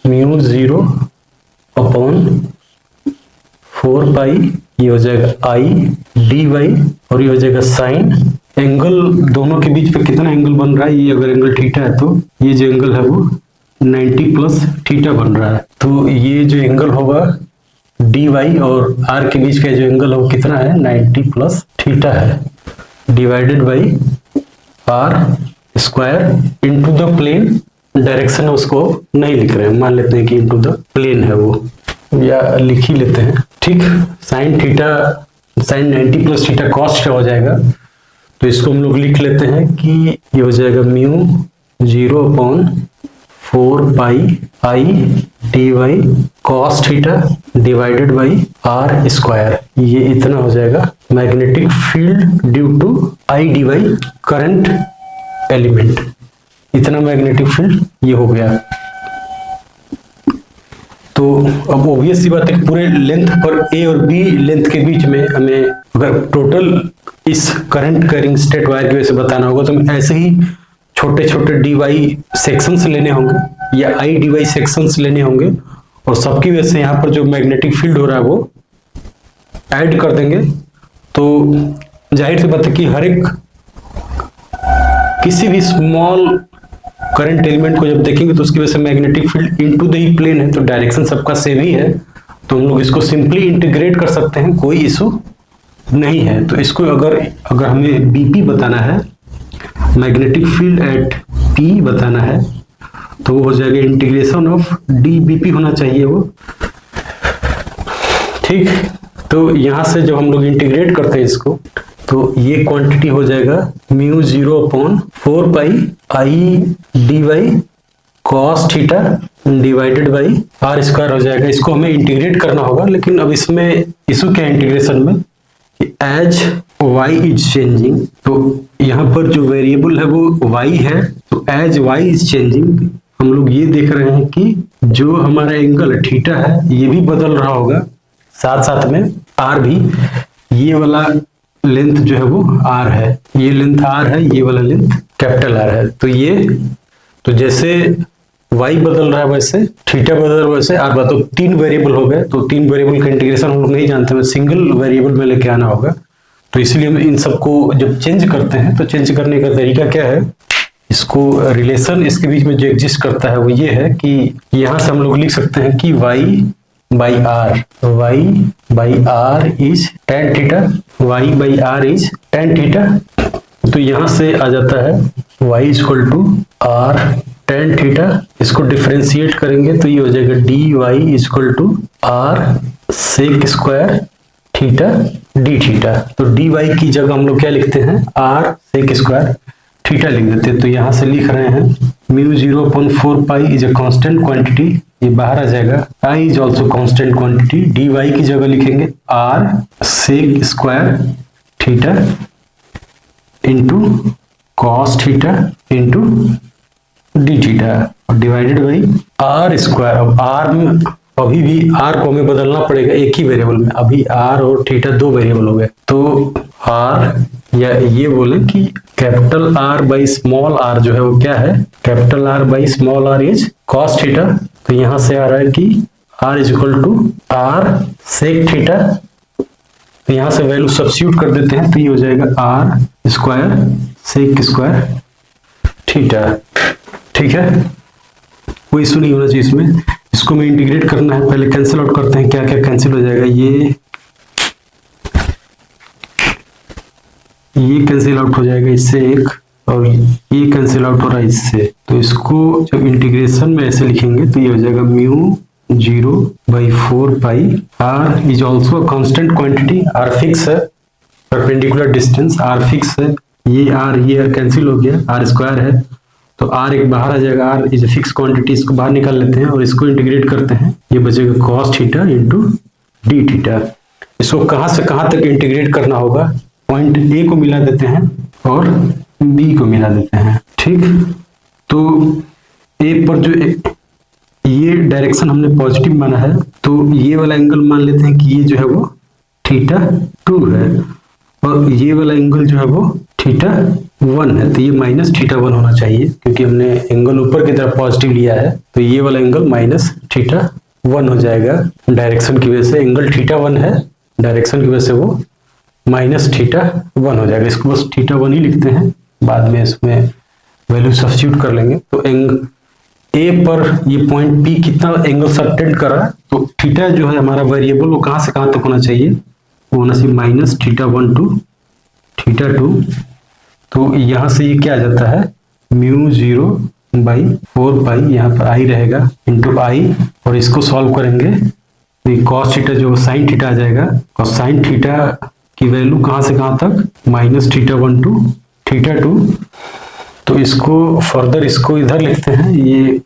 [SPEAKER 1] म्यू 0/4 पाई, ये हो जाएगा आई डी वाई, और ये हो जाएगा साइन, एंगल दोनों के बीच पे कितना एंगल बन रहा है, ये अगर एंगल थीटा है तो ये जो एंगल है वो 90 प्लस थीटा बन रहा है, तो ये जो एंगल होगा डी वाई और आर के बीच का जो एंगल है वो कितना है, 90 प्लस थीटा है, divided by R square into the plane, direction है उसको नहीं लिख रहे हैं, मान लेते हैं कि इनटू द प्लेन है वो, या लिख ही लेते हैं, ठीक। Sine 90 plus theta cos theta हो जाएगा, तो इसको हम लोग लिख लेते हैं कि ये हो जाएगा mu 0/4 pi I D Y cos theta divided by R square, ये इतना हो जाएगा magnetic field due to I D Y current element, इतना मैग्नेटिक फील्ड ये हो गया। तो अब ऑब्वियस सी बात है कि पूरे लेंथ पर ए और बी लेंथ के बीच में हमें अगर टोटल इस करंट कैरिंग स्ट्रेट वायर की वजह से बताना होगा, तो हमें ऐसे ही छोटे छोटे डी वाई सेक्शंस लेने होंगे या आई डी वाई सेक्शंस लेने होंगे, और सबकी वजह से यहाँ पर जो मैग्नेटिक फील्ड हो रहा है वो ऐड कर देंगे। तो जाहिर सी बात है कि हर एक किसी भी स्मॉल करंट एलिमेंट को जब देखेंगे तो उसकी वजह से magnetic field into the plane है, तो डायरेक्शन सबका सेम ही है, तो हम लोग इसको सिंपली इंटीग्रेट कर सकते हैं, कोई इशू नहीं है। तो इसको अगर हमें बीपी बताना है, मैग्नेटिक फील्ड एट पी बताना है, तो वो हो जाएगा integration of D B P होना चाहिए वो। ठीक, तो यहां से जब हम लोग इंटीग्रेट करते हैं इसको, तो ये क्वांटिटी हो जाएगा mu 0/4 pi I D Y cos theta divided by R square हो जाएगा। इसको हमें इंटीग्रेट करना होगा, लेकिन अब इसमें इशू क्या है इंटीग्रेशन में कि एज y इज चेंजिंग, तो यहाँ पर जो वेरिएबल है वो y है, तो एज y इज चेंजिंग हम लोग ये देख रहे हैं कि जो हमारा एंगल थीटा है ये भी बदल रहा होगा, साथ साथ में r भी। ये वाला लेंथ जो है वो r है, ये लेंथ r है, ये वाला लेंथ कैपिटल R है। तो जैसे y बदल रहा है वैसे थीटा बदल रहा है वैसे r बदल। तो 3 वेरिएबल हो गए, तो 3 वेरिएबल का इंटीग्रेशन हम लोग नहीं जानते, मैं सिंगल वेरिएबल में लेके आना होगा। तो इसलिए हम इन सबको जब चेंज करते हैं तो चेंज करने का तरीका क्या है, इसको रिलेशन इसके बीच में जो एग्जिस्ट करता है वो ये है कि यहाँ से हम लोग लिख सकते हैं कि y by r is tan theta, y by r is tan theta. तो यहाँ से आ जाता है y equal to r tan theta. इसको डिफरेंशिएट करेंगे तो ये हो जाएगा dy equal to r sec square theta d theta. तो dy की जगह हम लोग क्या लिखते हैं, r sec स्क्वायर थीटा लिख देते हैं। तो यहाँ से लिख रहे हैं mu 0/4 pi is a constant quantity, ये बाहर आ जाएगा। I is also constant quantity, dy की जगह लिखेंगे r sec square theta into cos theta into D theta और डिवाइडेड बाई आर स्क्वायर। अब आर में अभी भी आर को हमें बदलना पड़ेगा एक ही वेरिएबल में, अभी आर और थीटा 2 वेरिएबल हो गए। तो आर या ये बोले कि capital R by small R जो है वो क्या है, capital R by small R is cos theta. तो यहां से आ रहा है कि R is equal to R sec theta. तो यहां से वैल्यू सब्स्टिट्यूट कर देते हैं तो ये हो जाएगा R square sec square theta. ठीक है, कोई इशू नहीं होना चाहिए इसमें। इसको में इंटीग्रेट करना है, पहले कैंसिल आउट करते हैं, क्या क्या कैंसिल हो जाएगा। ये कैंसिल आउट हो जाएगा इससे एक, और ये कैंसिल आउट हो रहा है इससे। तो इसको जब इंटीग्रेशन में ऐसे लिखेंगे तो ये हो जाएगा mu 0/4 pi r is also constant quantity, r fix है, परपेंडिकुलर डिस्टेंस r फिक्स है, ये r कैंसिल हो गया, r स्क्वायर है तो r एक बाहर आ जाएगा, r इज फिक्स क्वांटिटी, इसको बाहर निकाल लेते हैं और इसको इंटीग्रेट करते हैं, ये बचेगा cos theta into D theta. इसको कहां से कहां तक इंटीग्रेट करना होगा, पॉइंट A को मिला देते हैं और B को मिला देते हैं। ठीक, तो A पर जो ये डायरेक्शन हमने पॉजिटिव माना है तो ये वाला एंगल मान लेते हैं कि ये जो है वो थीटा 2 है और ये वाला एंगल जो है वो थीटा 1 है। तो ये माइनस थीटा 1 होना चाहिए क्योंकि हमने एंगल ऊपर की तरफ पॉजिटिव लिया है, तो ये वाला एंगल माइनस थीटा 1 हो जाएगा। डायरेक्शन की वजह से एंगल थीटा 1 है, डायरेक्शन की वजह से वो माइनस थीटा 1 हो जाएगा। इसको बस थीटा 1 ही लिखते हैं, बाद में इसमें वैल्यू सब्स्टिट्यूट कर लेंगे। तो ए पर ये पॉइंट P कितना एंगल सबटेंड कर रहा है, तो थीटा जो है हमारा वेरिएबल वो कहां से कहां तक होना चाहिए, वो होना चाहिए माइनस थीटा 1 टू थीटा 2। तो यहां से ये क्या आ जाता है म्यू 0/4 पाई, यहाँ पर आई रहेगा इंटू आई, और इसको सॉल्व करेंगे तो ये कॉस थीटा जो साइन थीटा आ जाएगा, और साइन थीटा की वैल्यू कहां से कहां तक माइनस थीटा 1 टू थीटा 2। तो इसको फर्दर इसको इधर लिखते हैं, ये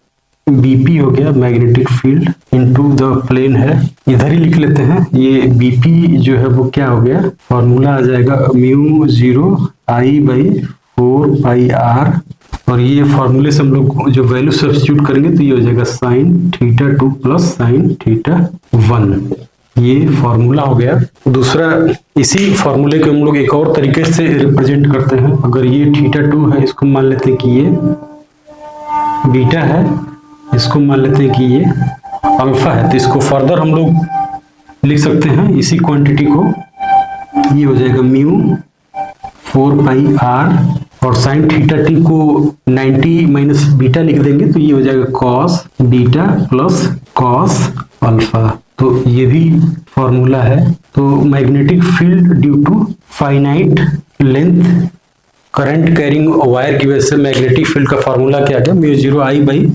[SPEAKER 1] बीपी हो गया magnetic field into the plane है, इधर ही लिख लेते हैं। ये बीपी जो है वो क्या हो गया, फॉर्मूला आ जाएगा म्यू 0I/4 पाई आर, और ये फॉर्मूले से हम लोग जो वैल्यू सब्स्टिट्यूट करेंगे तो ये हो जाएगा sign theta 2 plus sine theta 1, ये फॉर्मूला हो गया। दूसरा, इसी फॉर्मूले को हम लोग एक और तरीके से रिप्रेजेंट करते हैं। अगर ये थीटा 2 है, इसको मान लेते हैं कि ये बीटा है, इसको मान लेते हैं कि ये अल्फा है, तो इसको फर्दर हम लोग लिख सकते हैं इसी क्वांटिटी को, ये हो जाएगा म्यू 4 पाई आर, और साइन थीटा टी को 90 माइनस बीटा लिख देंगे तो ये हो जाएगा cos beta plus cos alpha. तो ये भी फॉर्मूला है। तो magnetic field due to finite length current carrying wire की वजह से मैग्नेटिक फील्ड का फॉर्मूला क्या गया, mu 0I/4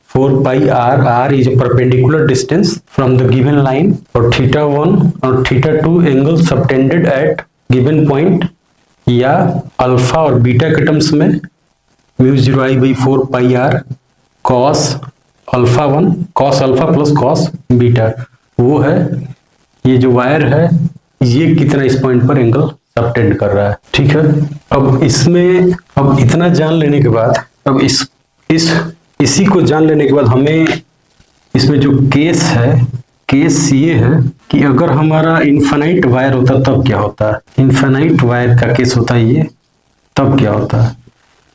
[SPEAKER 1] 4 pi R, R is a perpendicular distance from the given line, और थीटा 1 और theta 2 angle subtended at given point, या alpha और बीटा के टर्म्स में mu 0 I by 4 pi R cos alpha 1, cos alpha plus cos beta, वो है ये जो वायर है ये कितना इस पॉइंट पर एंगल सबटेंड कर रहा है। ठीक है, अब इसमें अब इतना जान लेने के बाद, अब इसी को जान लेने के बाद हमें इसमें जो केस है, केस ये है कि अगर हमारा इनफाइनाइट वायर होता तब क्या होता है। इनफाइनाइट वायर का केस होता है ये, तब क्या होता है,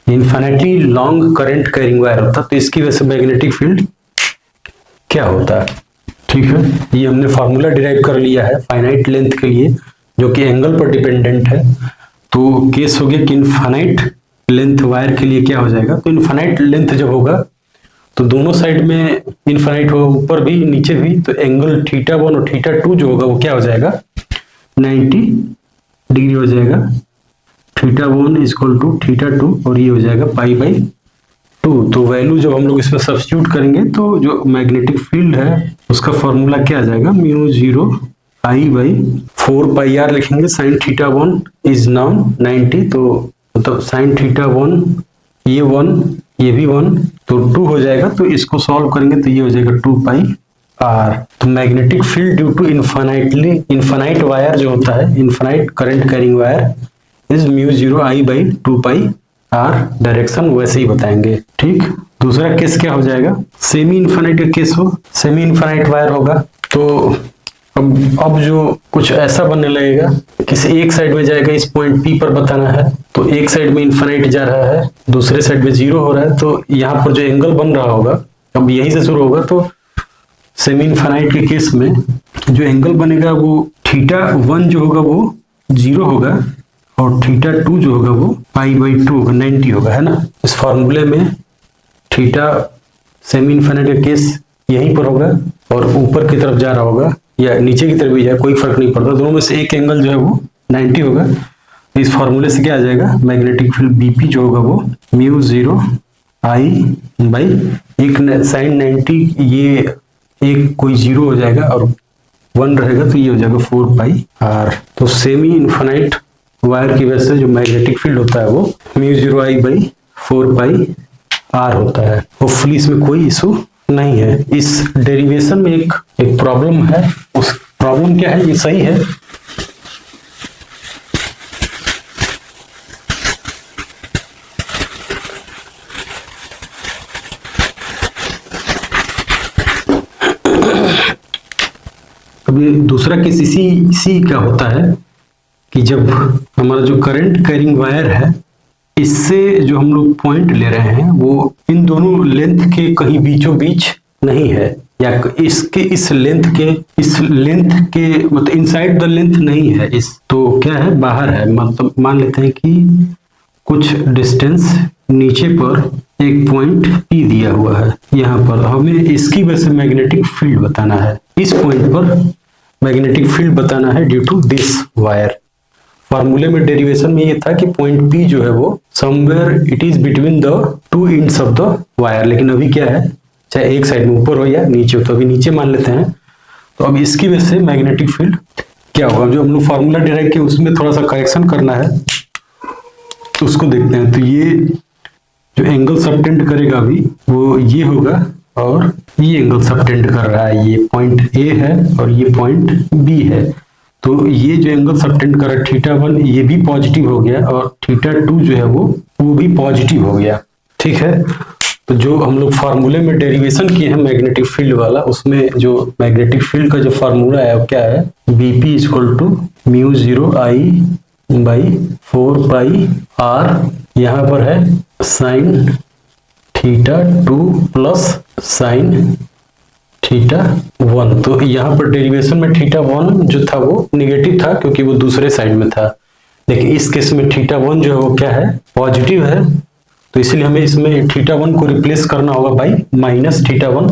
[SPEAKER 1] infinitely long current carrying wire होता तो इसकी वजह से मैग्नेटिक फील्ड क्या होता है। ठीक है, ये हमने फॉर्मूला डिराइव कर लिया है फाइनाइट लेंथ के लिए जो कि एंगल पर डिपेंडेंट है। तो केस हो गया कि इनफाइनाइट लेंथ वायर के लिए क्या हो जाएगा, तो इनफाइनाइट लेंथ जब होगा तो दोनों साइड में इनफाइनाइट होगा, ऊपर भी नीचे भी, तो एंगल थीटा 1 और थीटा 2 जो होगा वो क्या हो जाएगा, 90 डिग्री हो जाएगा। Theta 1 is equal to theta 2 और ये हो जाएगा पाई बाई 2। तो वैल्यू जब हम लोग इसमें सब्स्टिट्यूट करेंगे तो जो मैग्नेटिक फील्ड है उसका फॉर्मूला क्या आ जाएगा, mu 0 I by 4 pi R लिखेंगे, साइन थीटा 1 इज नाउ 90, तो मतलब साइन थीटा 1 ये 1 ये भी 1 तो 2 हो जाएगा। तो इसको सॉल्व करेंगे तो ये हो जाएगा 2 पाई आर। तो magnetic field due to infinite wire जो होता है, infinite current carrying wire is mu 0 I by 2 pi R. Direction वैसे ही बताएंगे। ठीक, दूसरा केस क्या हो जाएगा, सेमी इनफाइनाइट का केस हो, सेमी इनफाइनाइट वायर होगा तो अब जो कुछ ऐसा बनने लगेगा, किसी एक साइड में जाएगा, इस पॉइंट पी पर बताना है, तो एक साइड में इनफाइनाइट जा रहा है, दूसरे साइड में 0 हो रहा है, तो यहाँ पर जो एंगल बन रहा होगा अब यहीं से शुरू होगा। तो सेमी इनफाइनाइट के केस में जो एंगल बनेगा वो थीटा 1 जो होगा वो 0 होगा और थीटा 2 जो होगा वो पाई बाई 2 होगा, 90 होगा, है ना। इस फॉर्मूले में थीटा सेमी इनफाइनाइट का केस यहीं पर होगा और ऊपर की तरफ जा रहा होगा या नीचे की तरफ भी जाए, कोई फर्क नहीं पड़ता, दोनों में से एक एंगल जो है वो 90 होगा। इस फॉर्मूले से क्या आ जाएगा, मैग्नेटिक फील्ड बीपी जो होगा वो म्यू 0 आई बाई एक साइन 90, ये एक कोई 0 हो जाएगा और 1 रहेगा तो ये हो जाएगा 4 पाई आर। तो सेमी इनफाइनाइट वायर की वजह से जो मैग्नेटिक फील्ड होता है वो mu 0 I by 4 pi R होता है। होपफुली इसमें कोई इशू नहीं है। इस डेरिवेशन में एक प्रॉब्लम है, उस प्रॉब्लम क्या है, ये सही है। अभी दूसरा केस इसी का होता है कि जब हमारा जो करंट कैरिंग वायर है इससे जो हम लोग पॉइंट ले रहे हैं वो इन दोनों लेंथ के कहीं बीचों बीच नहीं है, या इसके इस लेंथ के मतलब इनसाइड द लेंथ नहीं है, इस तो क्या है, बाहर है। मतलब मान लेते हैं कि कुछ डिस्टेंस नीचे पर एक पॉइंट P दिया हुआ है, यहाँ पर हमें इसकी वजह से मैग्नेटिक फील्ड बताना है, इस पॉइंट पर मैग्नेटिक फील्ड बताना है ड्यू टू दिस वायर। फॉर्मूले में डेरिवेशन में ये था कि पॉइंट P जो है वो somewhere it is between the two ends of the wire, लेकिन अभी क्या है, चाहे एक साइड में ऊपर हो या नीचे हो, तो अभी नीचे मान लेते हैं। तो अब इसकी वजह से मैग्नेटिक फील्ड क्या होगा, जो हम लोग फॉर्मूला डिराइव किया उसमें थोड़ा सा करेक्शन करना है, तो उसको देखते हैं। तो ये जो एंगल सबटेंड करेगा अभी वो ये होगा और ये एंगल सबटेंड कर रहा है, ये पॉइंट A है और ये पॉइंट B है। तो ये जो एंगल सबटेंड कर रहा है थीटा 1 ये भी पॉजिटिव हो गया और थीटा 2 जो है वो भी पॉजिटिव हो गया। ठीक है, तो जो हम लोग फार्मूले में डेरिवेशन किए हैं मैग्नेटिक फील्ड वाला, उसमें जो मैग्नेटिक फील्ड का जो फार्मूला है वो क्या है, BP equal to mu 0 I by 4 pi R, यहाँ पर है sine theta 2 plus sine theta 1। तो यहाँ पर डेरिवेशन में थीटा 1 जो था वो निगेटिव था क्योंकि वो दूसरे साइड में था, लेकिन इस केस में थीटा 1 जो है वो क्या है, पॉजिटिव है। तो इसीलिए हमें इसमें थीटा 1 को रिप्लेस करना होगा बाई माइनस थीटा 1।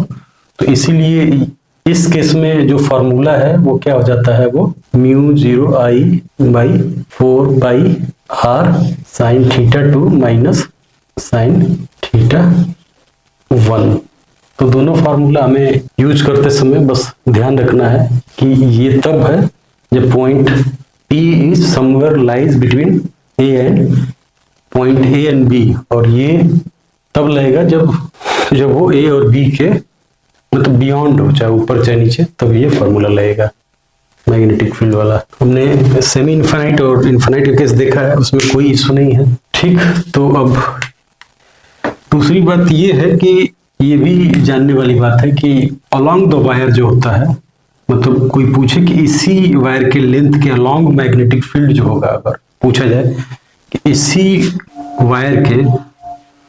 [SPEAKER 1] तो इसीलिए इस केस में जो फॉर्मूला है वो क्या हो जाता है, वो mu 0 I by 4 pi R sine theta 2 minus sine theta 1। तो दोनों फार्मूला हमें यूज करते समय बस ध्यान रखना है कि ये तब है जब point P is somewhere lies between A and point A and B, और ये तब लगेगा जब वो A और B के मतलब बियॉन्ड हो, चाहे ऊपर चाहे नीचे, तब ये फार्मूला लगेगा मैग्नेटिक फील्ड वाला। हमने सेमी इनफाइनाइट और इनफाइनाइट का केस देखा है, उसमें कोई इशू नहीं है। ठीक, तो अब दूसरी बात ये है कि ये भी जानने वाली बात है कि अलोंग द वायर जो होता है, मतलब कोई पूछे कि इसी वायर के लेंथ के अलोंग मैग्नेटिक फील्ड जो होगा, अगर पूछा जाए कि इसी वायर के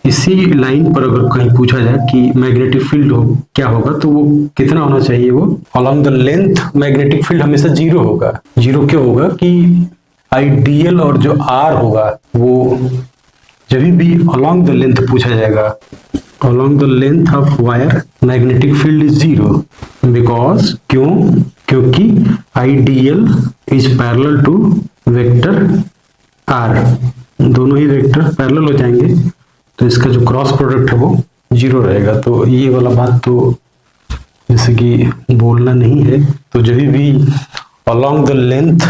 [SPEAKER 1] इसी लाइन पर अगर कहीं पूछा जाए कि मैग्नेटिक फील्ड हो क्या होगा, तो वो कितना होना चाहिए? वो along the length magnetic field हमेशा जीरो होगा। जीरो क्यों होगा कि आइडियल और जो आर होगा वो जब भी अलोंग द लेंथ पूछा जाएगा, along the length of wire magnetic field is zero, because क्योंकि ideal is parallel to vector R, दोनों ही वेक्टर पैरेलल हो जाएंगे, तो इसका जो क्रॉस प्रोडक्ट है वो जीरो रहेगा। तो ये वाला बात तो जैसे कि बोलना नहीं है, तो जब भी अलोंग द लेंथ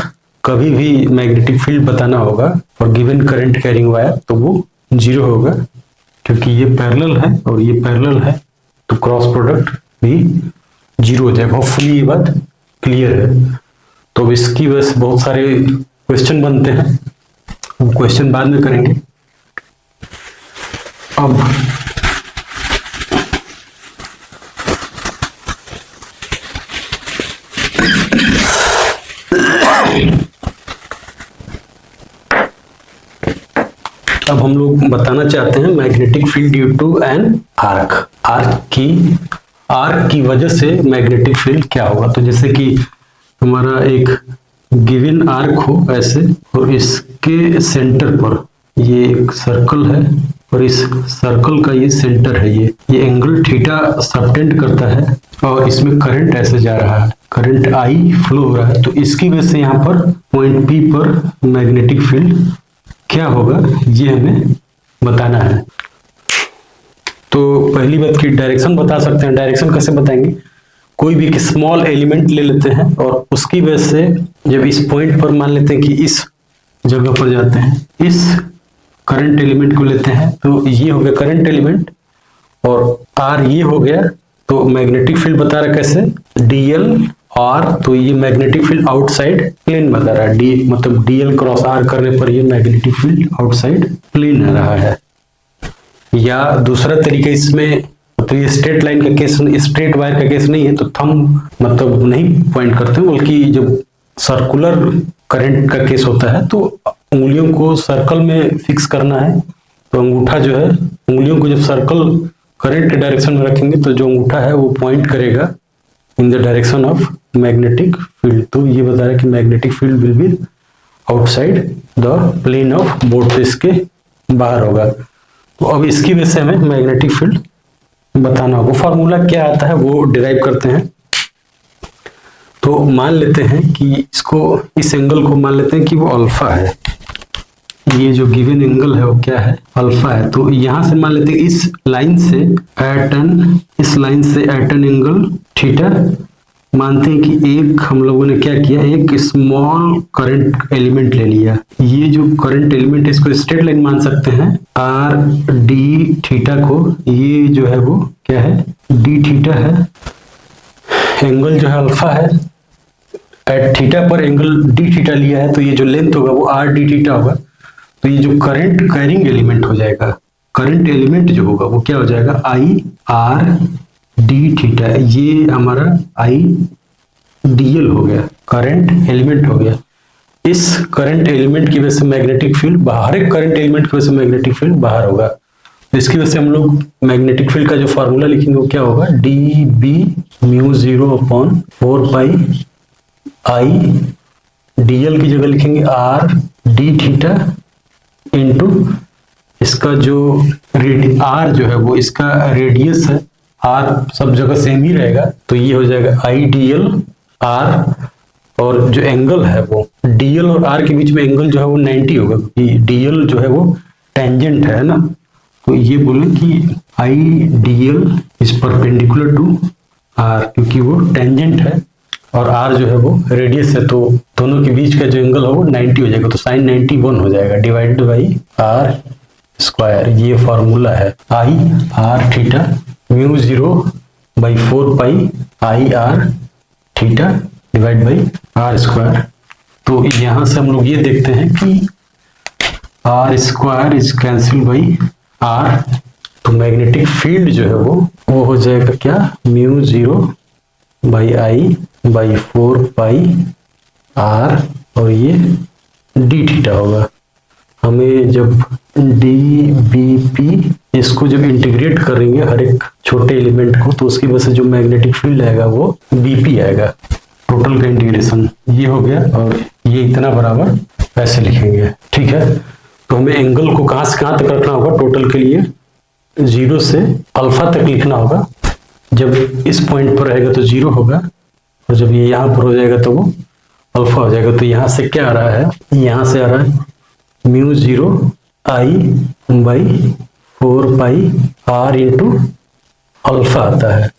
[SPEAKER 1] कभी भी मैग्नेटिक फील्ड बताना होगा for given current carrying wire, तो वो जीरो होगा, क्योंकि ये पैरेलल है और ये पैरेलल है, तो क्रॉस प्रोडक्ट भी जीरो हो जाएगा। होपफुली ये बात क्लियर है। तो इसकी वजह से बहुत सारे क्वेश्चन बनते हैं, हम क्वेश्चन बाद में करेंगे। अब हम लोग बताना चाहते हैं magnetic field due to an arc. Arc की वजह से मैग्नेटिक फील्ड क्या होगा? तो जैसे कि हमारा एक गिवन आर्क हो ऐसे, और इसके सेंटर पर ये एक सर्कल है, और इस सर्कल का ये सेंटर है, ये एंगल थीटा सबटेंड करता है, और इसमें करंट ऐसे जा रहा है, करंट आई फ्लो हो रहा है। तो इसकी वजह से यहाँ पर पॉइंट P पर मैग्नेटिक फील्ड क्या होगा, ये हमें बताना है। तो पहली बात की डायरेक्शन बता सकते हैं। डायरेक्शन कैसे बताएंगे? कोई भी एक स्मॉल एलिमेंट ले लेते हैं और उसकी वजह से जब इस पॉइंट पर मान लेते हैं कि इस जगह पर जाते हैं, इस करंट एलिमेंट को लेते हैं, तो ये हो गया करंट एलिमेंट, और आर ये हो गया, तो मैग्नेटिक फील्ड बता रहा है कैसे? डीएल आर, तो ये मैग्नेटिक फील्ड आउटसाइड प्लेन बता रहा है। डी मतलब डीएल क्रॉस आर करने पर ये मैग्नेटिक फील्ड आउटसाइड प्लेन आ रहा है। या दूसरा तरीका इसमें, तो ये स्ट्रेट लाइन का केस, स्ट्रेट वायर का केस नहीं है, तो थंब मतलब नहीं पॉइंट करते हैं, बल्कि जब सर्कुलर करंट का केस होता है तो उंगलियों को सर्कल में फिक्स करना है, तो अंगूठा जो है, उंगलियों को जब सर्कल करंट के डायरेक्शन में रखेंगे तो जो अंगूठा है वो पॉइंट करेगा in the direction of magnetic field. तो ये बता रहा है कि magnetic field will be outside the plane of board, इसके बाहर होगा। तो अब इसकी वजह से हमें मैग्नेटिक फील्ड बताना होगा। फॉर्मूला क्या आता है वो डिराइव करते हैं। तो मान लेते हैं कि इसको, इस एंगल को मान लेते हैं कि वो अल्फा है, ये जो गिवन एंगल है वो क्या है? अल्फा है। तो यहां से मान लेते हैं इस लाइन से एट एन एंगल थीटा, मानते हैं कि एक हम लोगों ने क्या किया, एक स्मॉल करंट एलिमेंट ले लिया। ये जो करंट एलिमेंट है इसको स्ट्रेट लाइन मान सकते हैं, आर डी थीटा को, ये जो है वो क्या है? डी थीटा है। एंगल जो है अल्फा है, एट थीटा पर एंगल डी थीटा लिया है, तो ये जो लेंथ होगा वो आर डी थीटा होगा। तो ये जो करंट कैरिंग एलिमेंट हो जाएगा, करंट एलिमेंट जो होगा वो क्या हो जाएगा? आई आर डी थीटा, ये हमारा आई डीएल हो गया, करंट एलिमेंट हो गया। इस करंट एलिमेंट की वजह से मैग्नेटिक फील्ड बाहर, एक करंट एलिमेंट की वजह से मैग्नेटिक फील्ड बाहर होगा। तो इसकी वजह से हम लोग मैग्नेटिक फील्ड का जो फॉर्मूला लिखेंगे वो क्या होगा? डी बी म्यू 0/4 पाई आई, डीएल की जगह लिखेंगे आर डी थीटा इंटू इसका जो आर जो है वो इसका रेडियस है, आर सब जगह सेम ही रहेगा, तो ये हो जाएगा आई डीएल आर, और जो एंगल है वो डीएल और आर के बीच में एंगल जो है वो 90 होगा, क्योंकि डीएल जो है वो टेंजेंट है ना, तो ये बोले कि IDL is perpendicular to R, क्योंकि वो टेंजेंट है और आर जो है वो रेडियस है, तो दोनों के बीच का जो एंगल हो वो 90 हो जाएगा, तो साइन 90 1 हो जाएगा डिवाइडेड बाई आर स्क्वायर। ये फॉर्मूला है I R theta mu 0/4 I R theta divide by R square. तो यहाँ से हम लोग ये देखते हैं कि R square is cancel by R, तो मैग्नेटिक फील्ड जो है वो हो जाएगा क्या, म्यू 0/I/4 आर, और ये डी थीटा होगा। हमें जब डी बी पी इसको जब इंटीग्रेट करेंगे हर एक छोटे एलिमेंट को, तो उसकी वजह से जो मैग्नेटिक फील्ड आएगा वो बीपी आएगा। टोटल का इंटीग्रेशन ये हो गया, और ये इतना बराबर ऐसे लिखेंगे, ठीक है। तो हमें एंगल को कहां से कहां तक रखना होगा टोटल के लिए, 0 से अल्फा तक लिखना होगा। जब इस पॉइंट पर रहेगा तो 0 होगा, और जब ये यहां पर हो जाएगा तो वो अल्फा हो जाएगा। तो यहां से क्या आ रहा है, यहां से आ रहा है mu 0I/4 are into alpha आता है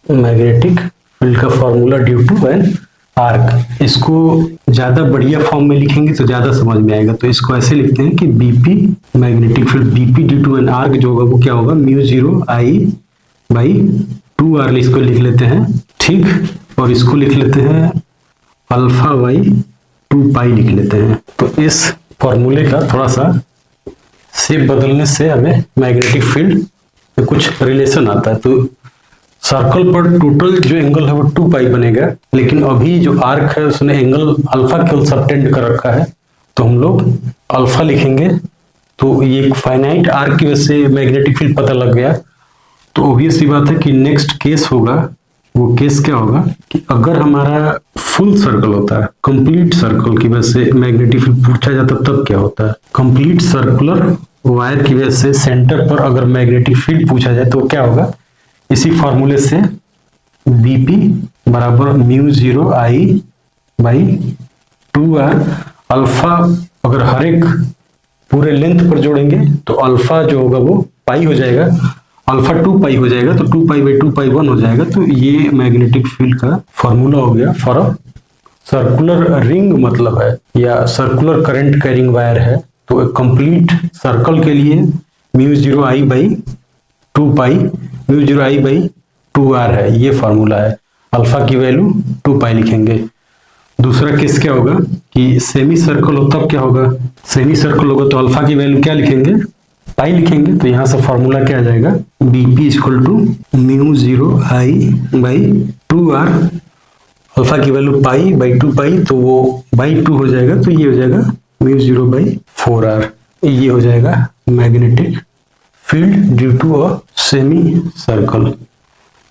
[SPEAKER 1] मैग्नेटिक फील्ड का formula due to an arc. इसको ज्यादा बढ़िया फॉर्म में लिखेंगे तो ज्यादा समझ में आएगा, तो इसको ऐसे लिखते हैं कि BP magnetic field BP due to an arc जो होगा वो क्या होगा, म्यू 0I/2r इसको लिख लेते हैं, ठीक। और इसको लिख लेते हैं अल्फा/2 लिख लेते हैं। तो इस फॉर्मूले का थोड़ा सा शेप बदलने से हमें मैग्नेटिक फील्ड में कुछ रिलेशन आता है। तो सर्कल पर टोटल जो एंगल है वो 2 बनेगा, लेकिन अभी जो आर्क है उसने एंगल अल्फा केवल सबटेंड कर रखा है, तो हम लोग अल्फा लिखेंगे। तो ये फाइनाइट आर्क की वजह से मैग्नेटिक फील्ड पता लग गया। तो ऑब्वियस सी बात है कि नेक्स्ट केस होगा, वो केस क्या होगा कि अगर हमारा फुल सर्कल होता है, कंप्लीट सर्कल की वजह से मैग्नेटिक फील्ड पूछा जाता तब क्या होता है। कंप्लीट सर्कुलर वायर की वजह से सेंटर पर अगर मैग्नेटिक फील्ड पूछा जाए तो क्या होगा, इसी फॉर्मूले से बीपी बराबर म्यू 0I/2r। अल्फा अगर हर एक पूरे लेंथ पर जोड़ेंगे तो अल्फा जो होगा वो पाई हो जाएगा, अल्फा 2 हो जाएगा, तो 2 1 हो जाएगा। तो ये मैग्नेटिक फील्ड का फॉर्मूला हो गया फॉर अ सर्कुलर रिंग मतलब है, या सर्कुलर करंट कैरिंग वायर है। तो एक कंप्लीट सर्कल के लिए म्यू 0I/2r है, ये फॉर्मूला है। अल्फा की वैल्यू 2 लिखेंगे। दूसरा केस क्या होगा कि सेमी सर्कल हो, तब क्या होगा, सेमी सर्कल होगा तो अल्फा की वैल्यू क्या लिखेंगे, पाई लिखेंगे। तो यहां से फॉर्मूला क्या आ जाएगा, BP equal to mu 0I/2r, alpha की वैल्यू पाई/2, तो वो /2 हो जाएगा, तो ये हो जाएगा म्यू 0/4r। ये हो जाएगा magnetic field due to a semicircle.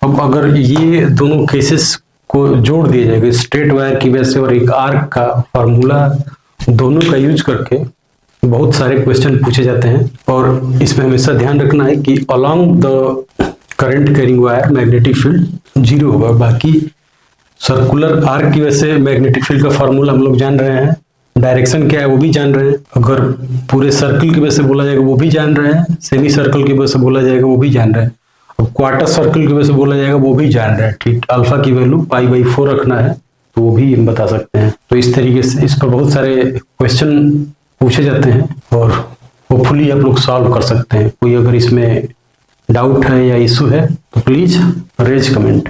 [SPEAKER 1] अब अगर ये दोनों केसेस को जोड़ दिया जाएगा, स्ट्रेट वायर की वजह से और एक आर्क का फॉर्मूला, दोनों का यूज करके बहुत सारे क्वेश्चन पूछे जाते हैं। और इसमें हमेशा ध्यान रखना है कि along the current carrying wire magnetic field 0 होगा। बाकी सर्कुलर आर्क की वजह से मैग्नेटिक फील्ड का फॉर्मूला हम लोग जान रहे हैं, डायरेक्शन क्या है वो भी जान रहे हैं, अगर पूरे सर्कल की वजह से बोला जाएगा वो भी जान रहे हैं, सेमी सर्कल की वजह से बोला जाएगा वो भी जान रहे हैं, अब क्वार्टर सर्कल की वजह से बोला जाएगा वो भी जान रहे हैं, ठीक। अल्फा की वैल्यू पाई/4 रखना है तो वो भी हम बता सकते हैं। तो इस तरीके से इस पर बहुत सारे क्वेश्चन पूछे जाते हैं और होपफुली आप लोग सॉल्व कर सकते हैं। कोई अगर इसमें डाउट है या इशू है तो प्लीज रेज कमेंट।